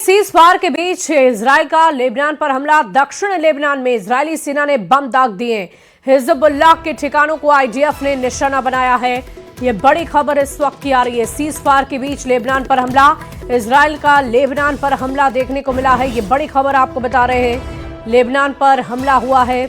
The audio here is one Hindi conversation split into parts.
सीज फायर के बीच इजराइल का लेबनान पर हमला। दक्षिण लेबनान में इजरायली सेना ने बम दाग दिए। हिजबुल्लाह के ठिकानों को आईडीएफ ने निशाना बनाया है। ये बड़ी खबर इस वक्त की आ रही है। सीज फायर के बीच लेबनान पर हमला, इजराइल का लेबनान पर हमला देखने को मिला है। ये बड़ी खबर आपको बता रहे हैं। लेबनान पर हमला हुआ है,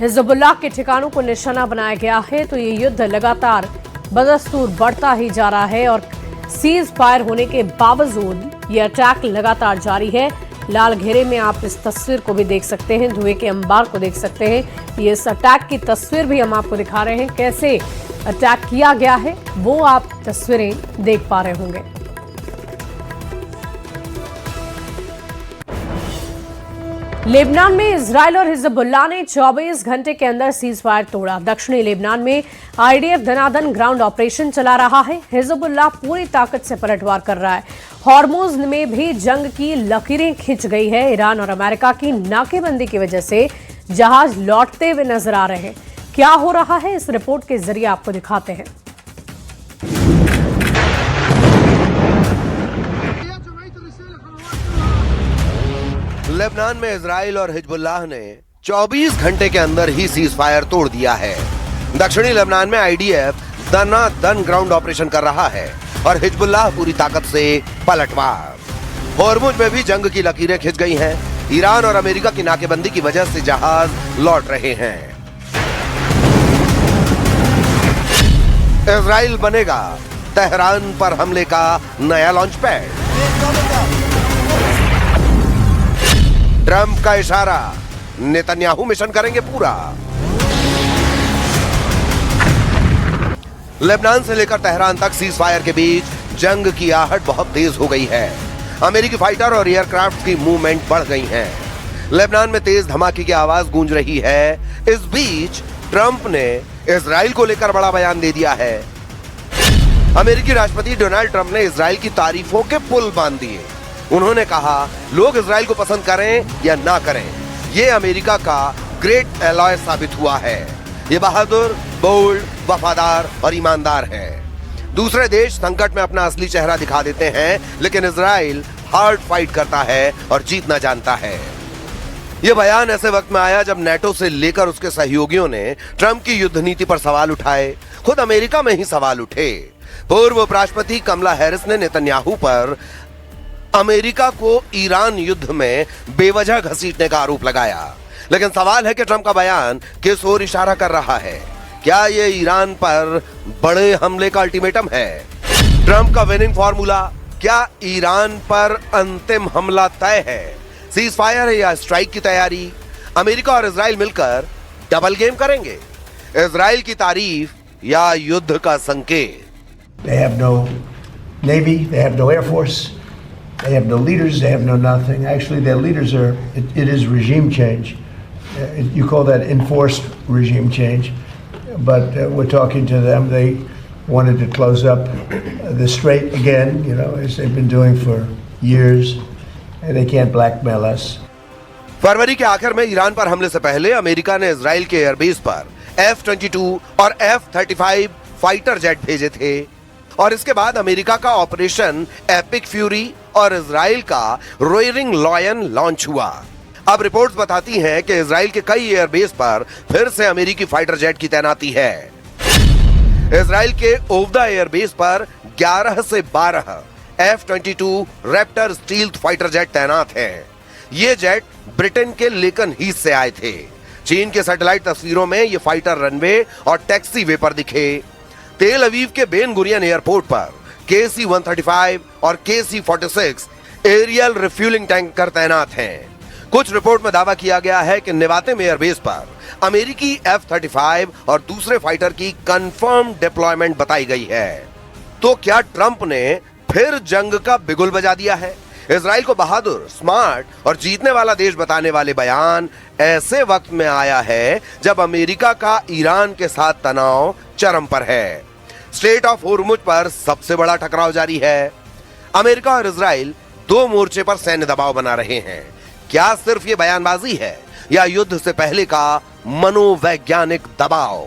हिजबुल्लाह के ठिकानों को निशाना बनाया गया है। तो ये युद्ध लगातार बदस्तूर बढ़ता ही जा रहा है और सीज फायर होने के बावजूद ये अटैक लगातार जारी है। लाल घेरे में आप इस तस्वीर को भी देख सकते हैं, धुएं के अंबार को देख सकते हैं। ये इस अटैक की तस्वीर भी हम आपको दिखा रहे हैं, कैसे अटैक किया गया है वो आप तस्वीरें देख पा रहे होंगे। लेबनान में इजराइल और हिजबुल्लाह ने 24 घंटे के अंदर सीज फायर तोड़ा। दक्षिणी लेबनान में आईडीएफ धनाधन ग्राउंड ऑपरेशन चला रहा है। हिजबुल्लाह पूरी ताकत से पलटवार कर रहा है। हॉर्मुज में भी जंग की लकीरें खिंच गई है। ईरान और अमेरिका की नाकेबंदी की वजह से जहाज लौटते हुए नजर आ रहे हैं। क्या हो रहा है इस रिपोर्ट के जरिए आपको दिखाते हैं। लेबनान में इजराइल और हिजबुल्लाह ने 24 घंटे के अंदर ही सीज फायर तोड़ दिया है। दक्षिणी लेबनान में आईडीएफ दनादन ग्राउंड ऑपरेशन कर रहा है और हिजबुल्लाह पूरी ताकत से पलटवार। हॉर्मुज में भी जंग की लकीरें खिंच गई हैं। ईरान और अमेरिका की नाकेबंदी की वजह से जहाज लौट रहे हैं। इजराइल बनेगा तेहरान पर हमले का नया लॉन्च पैड। ट्रंप का इशारा, नेतन्याहू मिशन करेंगे पूरा। लेबनान से लेकर तेहरान तक सीज फायर के बीच जंग की आहट बहुत तेज हो गई है। अमेरिकी फाइटर और एयरक्राफ्ट की मूवमेंट बढ़ गई है। लेबनान में तेज धमाके की आवाज गूंज रही है। इस बीच ट्रंप ने इजराइल को लेकर बड़ा बयान दे दिया है। अमेरिकी राष्ट्रपति डोनाल्ड ट्रंप ने इजराइल की तारीफों के पुल बांध दिए। उन्होंने कहा, लोग इजराइल को पसंद करें या ना करें, ये अमेरिका का ग्रेट एलॉय साबित हुआ है। ये बहादुर, बोल्ड, वफादार और ईमानदार है। दूसरे देश संकट में अपना असली चेहरा दिखा देते हैं, लेकिन इजराइल हार्ड फाइट करता है और जीतना जानता है। यह बयान ऐसे वक्त में आया जब नेटो से लेकर उसके सहयोगियों ने ट्रंप की युद्ध नीति पर सवाल उठाए। खुद अमेरिका में ही सवाल उठे। पूर्व उपराष्ट्रपति कमला हैरिस ने नेतन्याहू पर अमेरिका को ईरान युद्ध में बेवजह घसीटने का आरोप लगाया। लेकिन सवाल है कि ट्रंप का बयान किस ओर इशारा कर रहा है? क्या ये ईरान पर बड़े हमले का अल्टीमेटम है? ट्रंप का विनिंग फॉर्मूला, क्या ईरान पर अंतिम हमला तय है? सीज फायर है या स्ट्राइक की तैयारी? अमेरिका और इजराइल मिलकर डबल गेम करेंगे? इजराइल की तारीफ या युद्ध का संकेत? They have no navy, they have no air force, they have no leaders, they have no nothing. Actually, their leaders are, it is regime change. You call that enforced regime change. But we're talking to them. They wanted to close up the strait again, you know, as they've been doing for years. And they can't blackmail us. फरवरी के आखिर में ईरान पर हमले से पहले अमेरिका ने इजराइल के एयरबेस पर F-22 और F-35 फाइटर जेट भेजे थे और इसके बाद अमेरिका का ऑपरेशन एपिक फ्यूरी और इजराइल का रोयरिंग लॉयन लॉन्च हुआ। अब रिपोर्ट्स बताती हैं कि इजराइल के कई एयरबेस पर फिर से अमेरिकी फाइटर जेट की तैनाती है। इजराइल के ओवदा एयरबेस पर 11 से 12 F-22 Raptor stealth fighter jet तैनात हैं। ये जेट ब्रिटेन के लेकन हीथ से आए थे। चीन के सैटेलाइट तस्वीरों में ये फाइटर रनवे और टैक्सी वे पर दिखे। तेल अवीव के बेन गुरियन एयरपोर्ट पर KC-135 और KC-46 एरियल रिफ्यूलिंग टैंकर तैनात हैं। कुछ रिपोर्ट में दावा किया गया है कि नेवातेम एयरबेस पर अमेरिकी F-35 और दूसरे फाइटर की कंफर्म डिप्लॉयमेंट बताई गई है। तो क्या ट्रंप ने फिर जंग का बिगुल बजा दिया है? इजराइल को बहादुर, स्मार्ट और जीतने वाला देश बताने वाले बयान ऐसे वक्त में आया है जब अमेरिका का ईरान के साथ तनाव चरम पर है। स्ट्रेट ऑफ हॉर्मुज पर सबसे बड़ा टकराव जारी है। अमेरिका और इजराइल दो मोर्चे पर सैन्य दबाव बना रहे हैं। क्या सिर्फ ये बयानबाजी है या युद्ध से पहले का मनोवैज्ञानिक दबाव?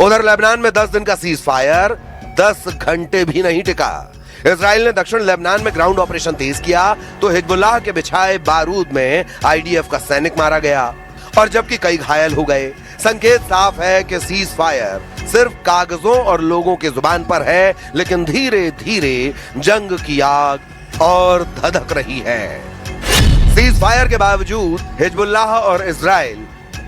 उधर लेबनान में 10 दिन का सीज फायर 10 घंटे भी नहीं टिका। इजराइल ने दक्षिण लेबनान में ग्राउंड ऑपरेशन तेज किया तो हिजबुल्लाह के बिछाए बारूद में आईडीएफ का सैनिक मारा गया और जबकि कई घायल हो गए। संकेत साफ है कि सीज फायर सिर्फ कागजों और लोगों के जुबान पर है, लेकिन धीरे धीरे जंग की आग और धधक रही है। सीज फायर के बावजूद हिजबुल्लाह और इजराइल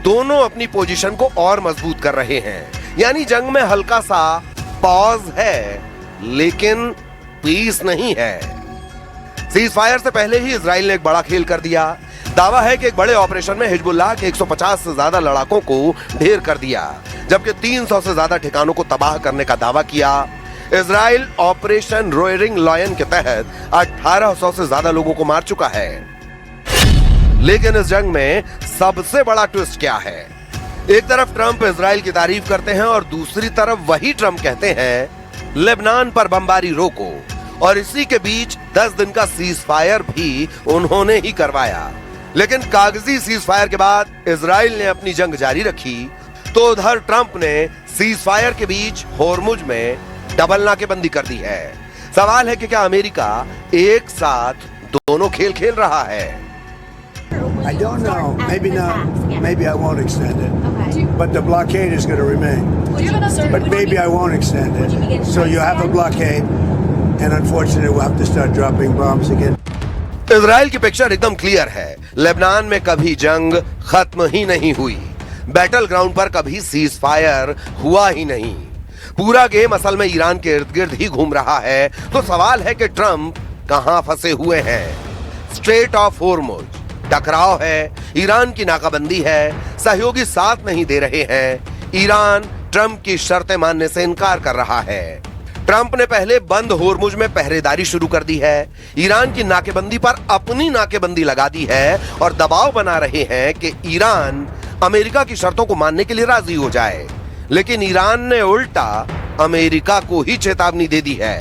दोनों अपनी पोजीशन को और मजबूत कर रहे हैं, यानी जंग में हल्का सा पॉज है लेकिन पीस नहीं है। सीज फायर से पहले ही इजराइल ने एक बड़ा खेल कर दिया। दावा है कि एक बड़े ऑपरेशन में हिजबुल्लाह के 150 से ज्यादा लड़ाकों को ढेर कर दिया, जबकि 300 से ज्यादा ठिकानों को तबाह करने का दावा किया। इजराइल ऑपरेशन रोयरिंग लॉयन के तहत 1800 से ज्यादा लोगों को मार चुका है। लेकिन इस जंग में सबसे बड़ा ट्विस्ट क्या है? एक तरफ ट्रंप इजराइल की तारीफ करते हैं और दूसरी तरफ वही ट्रंप कहते हैं लेबनान पर बमबारी रोको, और इसी के बीच 10 दिन का सीज फायर भी उन्होंने ही करवाया। लेकिन कागजी सीज फायर के बाद इजराइल ने अपनी जंग जारी रखी तो उधर ट्रंप ने सीज फायर के बीच होर्मुज में डबल नाकेबंदी कर दी है। सवाल है कि क्या अमेरिका एक साथ दोनों खेल खेल रहा है? I don't know. Maybe not. Maybe I won't extend it. Okay. But the blockade is going to remain. But maybe I won't extend it. So you have a blockade, and unfortunately we'll have to start dropping bombs again. Israel की पिक्चर एकदम क्लियर है। लेबनान में कभी जंग खत्म ही नहीं हुई, बैटल ग्राउंड पर कभी सीज फायर हुआ ही नहीं। पूरा गेम असल में ईरान के इर्द गिर्द ही घूम रहा है। तो सवाल है कि ट्रंप कहां फंसे हुए हैं? स्ट्रेट ऑफ होर्मुज टकराव है, ईरान की नाकाबंदी है, सहयोगी साथ नहीं दे रहे हैं, ईरान ट्रंप की शर्तें मानने से इनकार कर रहा है। ट्रंप ने पहले बंद होर्मुज में पहरेदारी शुरू कर दी है, ईरान की नाकेबंदी पर अपनी नाकेबंदी लगा दी है और दबाव बना रहे हैं कि ईरान अमेरिका की शर्तों को मानने के लिए राजी हो जाए। लेकिन ईरान ने उल्टा अमेरिका को ही चेतावनी दे दी है।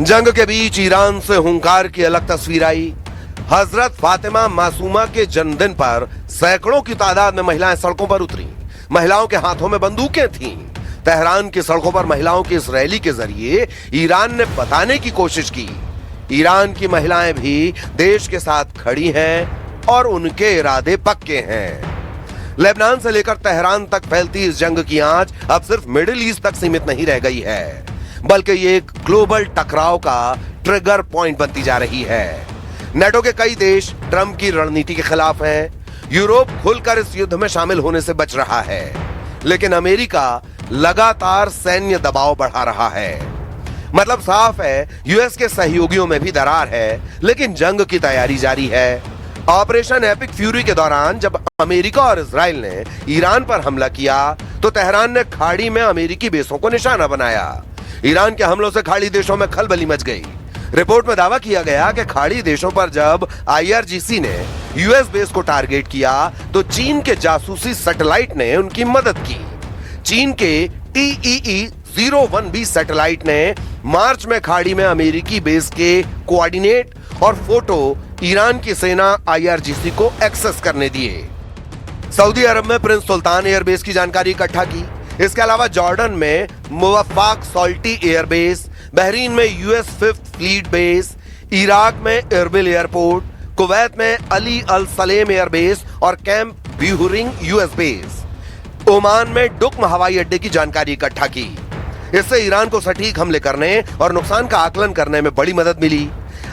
जंग के बीच ईरान से हुंकार की अलग तस्वीर आई। हजरत फातिमा मासूमा के जन्मदिन पर सैकड़ों की तादाद में महिलाएं सड़कों पर उतरी। महिलाओं के हाथों में बंदूकें थीं। तेहरान की सड़कों पर महिलाओं की इस रैली के जरिए ईरान ने बताने की कोशिश की, ईरान की महिलाएं भी देश के साथ खड़ी हैं और उनके इरादे पक्के हैं। लेबनान से लेकर तेहरान तक फैलती इस जंग की आंच अब सिर्फ मिडिल ईस्ट तक सीमित नहीं रह गई है, बल्कि ये एक ग्लोबल टकराव का ट्रिगर पॉइंट बनती जा रही है। नेटो के कई देश ट्रंप की रणनीति के खिलाफ हैं। यूरोप खुलकर इस युद्ध में शामिल होने से बच रहा है, लेकिन अमेरिका लगातार सैन्य दबाव बढ़ा रहा है। मतलब साफ है, यूएस के सहयोगियों में भी दरार है, लेकिन जंग की तैयारी जारी है। ऑपरेशन एपिक फ्यूरी के दौरान जब अमेरिका और इजराइल ने ईरान पर हमला किया तो तेहरान ने खाड़ी में अमेरिकी बेसों को निशाना बनाया। ईरान के हमलों से खाड़ी देशों में खलबली मच गई। रिपोर्ट में दावा किया गया कि खाड़ी देशों पर जब आईआरजीसी ने यूएस बेस को टारगेट किया तो चीन के जासूसी सैटेलाइट ने उनकी मदद की। चीन के TEE-01B सैटेलाइट ने मार्च में खाड़ी में अमेरिकी बेस के कोऑर्डिनेट और फोटो ईरान की सेना आईआरजीसी को एक्सेस करने दिए। सऊदी अरब में प्रिंस सुल्तान एयरबेस की जानकारी इकट्ठा की। इसके अलावा जॉर्डन में मुवफ्फाक सॉल्टी एयरबेस, बहरीन में US 5th fleet base, Iraq में इरबिल एयरपोर्ट, कुवैत में अली अल सलेम एयरबेस और कैंप ब्यूहरिंग यूएस बेस, ओमान में डुक्म हवाई अड्डे की जानकारी इकट्ठा की। इससे ईरान को सटीक हमले करने और नुकसान का आकलन करने में बड़ी मदद मिली।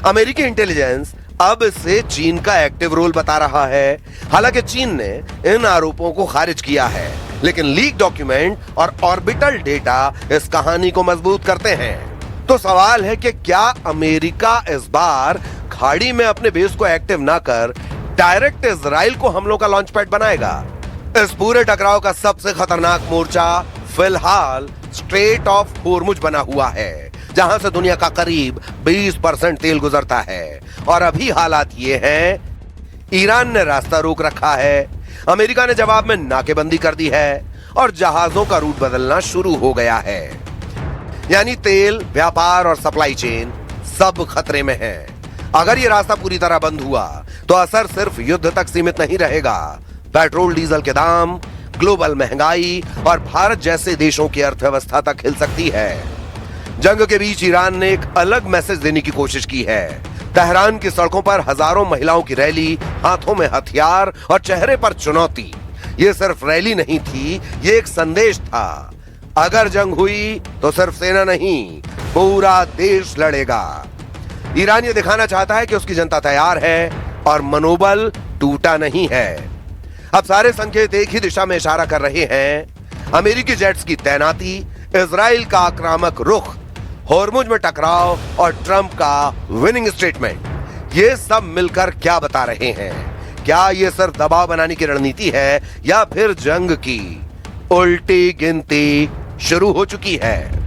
अमेरिकी इंटेलिजेंस अब इसे चीन का एक्टिव रोल बता रहा है। हालांकि चीन ने इन आरोपों को खारिज किया है, लेकिन लीक डॉक्यूमेंट और ऑर्बिटल डेटा इस कहानी को मजबूत करते हैं। तो सवाल है कि क्या अमेरिका इस बार खाड़ी में अपने बेस को एक्टिव ना कर डायरेक्ट इजराइल को हमलों का लॉन्च पैड बनाएगा? इस पूरे टकराव का सबसे खतरनाक मोर्चा फिलहाल स्ट्रेट ऑफ होर्मुज बना हुआ है, जहां से दुनिया का करीब 20% तेल गुजरता है। और अभी हालात ये हैं, ईरान ने रास्ता रोक रखा है, अमेरिका ने जवाब में नाकेबंदी कर दी है और जहाजों का रूट बदलना शुरू हो गया है। यानी तेल, व्यापार और सप्लाई चेन सब खतरे में है। अगर ये रास्ता पूरी तरह बंद हुआ तो असर सिर्फ युद्ध तक सीमित नहीं रहेगा। पेट्रोल डीजल के दाम, ग्लोबल महंगाई और भारत जैसे देशों की अर्थव्यवस्था तक हिल सकती है। जंग के बीच ईरान ने एक अलग मैसेज देने की कोशिश की है। तेहरान की सड़कों पर हजारों महिलाओं की रैली, हाथों में हथियार और चेहरे पर चुनौती। ये सिर्फ रैली नहीं थी, ये एक संदेश था। अगर जंग हुई तो सिर्फ सेना नहीं, पूरा देश लड़ेगा। ईरान ये दिखाना चाहता है कि उसकी जनता तैयार है और मनोबल टूटा नहीं है। अब सारे संकेत एक ही दिशा में इशारा कर रहे हैं। अमेरिकी जेट्स की तैनाती, इजराइल का आक्रामक रुख, होर्मुज में टकराव और ट्रंप का विनिंग स्टेटमेंट, ये सब मिलकर क्या बता रहे हैं? क्या ये सिर्फ दबाव बनाने की रणनीति है या फिर जंग की उल्टी गिनती शुरू हो चुकी है?